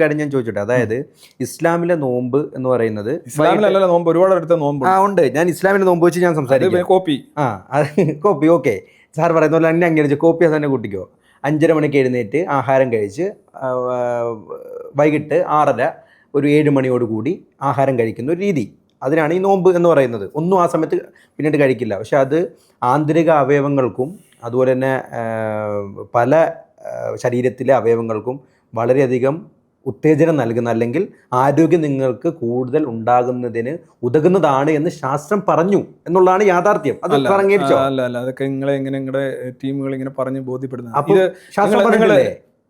കാര്യം ഞാൻ ചോദിച്ചോട്ടെ, അതായത് ഇസ്ലാമിലെ നോമ്പ് എന്ന് പറയുന്നത് ഇസ്ലാമിലല്ല നോമ്പ്, ഒരുപാട് അടുത്ത നോമ്പ് ഉണ്ട്. ഞാൻ ഇസ്ലാമിലെ നോമ്പ് വെച്ച് ഞാൻ സംസാരിക്കും. കോപ്പി അത് കോപ്പി ഓക്കെ. സാർ പറയുന്ന പോലെ തന്നെ അംഗീകരിച്ചു. കോപ്പി തന്നെ കൂട്ടിക്കോ. 5:30 മണിക്ക് എഴുന്നേറ്റ് ആഹാരം കഴിച്ച് വൈകിട്ട് 6:30 ഒരു 7 മണിയോട് കൂടി ആഹാരം കഴിക്കുന്ന ഒരു രീതി, അതിനാണ് ഈ നോമ്പ് എന്ന് പറയുന്നത്. ഒന്നും ആ സമയത്ത് പിന്നീട് കഴിക്കില്ല. പക്ഷെ അത് ആന്തരിക അവയവങ്ങൾക്കും അതുപോലെ തന്നെ പല ശരീരത്തിലെ അവയവങ്ങൾക്കും വളരെയധികം ഉത്തേജനം നൽകുന്ന, അല്ലെങ്കിൽ ആരോഗ്യം നിങ്ങൾക്ക് കൂടുതൽ ഉണ്ടാകുന്നതിന് ഉതകുന്നതാണ് എന്ന് ശാസ്ത്രം പറഞ്ഞു എന്നുള്ളതാണ് യാഥാർത്ഥ്യം. അത് അംഗീകരിച്ചോ? അല്ല, അതൊക്കെ നിങ്ങളുടെ ടീമുകൾ ഇങ്ങനെ പറഞ്ഞ് ബോധ്യപ്പെടുന്നത്. അപ്പോൾ ശാസ്ത്രം പറഞ്ഞില്ലേ?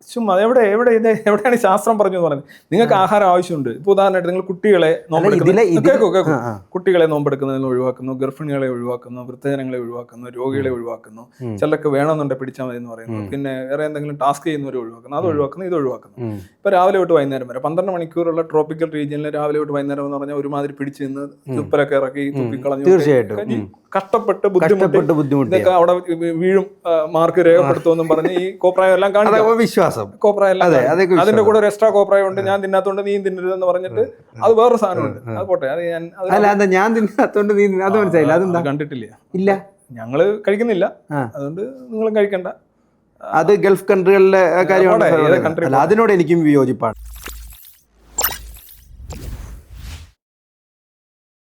ചുമ്മാ എവിടെയാണ് ശാസ്ത്രം പറഞ്ഞു എന്ന് പറയുന്നത്? നിങ്ങൾക്ക് ആഹാരം ആവശ്യമുണ്ട്. ഇപ്പൊ ഉദാഹരണമായിട്ട് നിങ്ങൾ കുട്ടികളെ കുട്ടികളെ നോമ്പെടുക്കുന്നതിൽ ഒഴിവാക്കുന്നു, ഗർഭിണികളെ ഒഴിവാക്കുന്നു, വൃദ്ധജനങ്ങളെ ഒഴിവാക്കുന്നു, രോഗികളെ ഒഴിവാക്കുന്നു, ചിലർക്ക് വേണമെന്നുണ്ടെങ്കിൽ പിടിച്ചാൽ മതി എന്ന് പറയുന്നു. പിന്നെ വേറെ എന്തെങ്കിലും ടാസ്ക് ചെയ്യുന്നവരെ ഒഴിവാക്കുന്നു, അത് ഒഴിവാക്കുന്നു, ഇത് ഒഴിവാക്കുന്നു. ഇപ്പൊ രാവിലെ തൊട്ട് വൈകുന്നേരം വരെ 12 മണിക്കൂറുള്ള ട്രോപ്പിക്കൽ റീജിയനിൽ രാവിലെ തൊട്ട് വൈകുന്നേരം എന്ന് പറഞ്ഞാൽ ഒരുമാതിരി പിടിച്ച് നിന്ന് തുപ്പലൊക്കെ ഇറക്കി തുപ്പിക്കളഞ്ഞു, തീർച്ചയായിട്ടും കഷ്ടപ്പെട്ട് ബുദ്ധിമുട്ടി അവിടെ വീഴും, മാർക്ക് രേഖപ്പെടുത്തുമെന്നും പറഞ്ഞ് ഈ കോപ്രായം എല്ലാം കാണിക്കും. വിശ്വാസം അതിന്റെ കൂടെ ഒരു എക്സ്ട്രാ കോപ്രായം ഉണ്ട്, ഞാൻ തിന്നാത്തോണ്ട് നീ തിന്നരുതെന്ന് പറഞ്ഞിട്ട് അത് വേറൊരു സാധനമുണ്ട്. അത് പോട്ടെ, അത് ഞാൻ തിന്നാത്തോണ്ട് നീ അത് മനസ്സിലായില്ല. അതെന്താ കണ്ടിട്ടില്ല? ഇല്ല, ഞങ്ങള് കഴിക്കുന്നില്ല, അതുകൊണ്ട് നിങ്ങളും കഴിക്കണ്ട. അത് ഗൾഫ് കൺട്രികളിലെ കാര്യമാണ്. അതിനോട് എനിക്കും വിയോജിപ്പാണ്.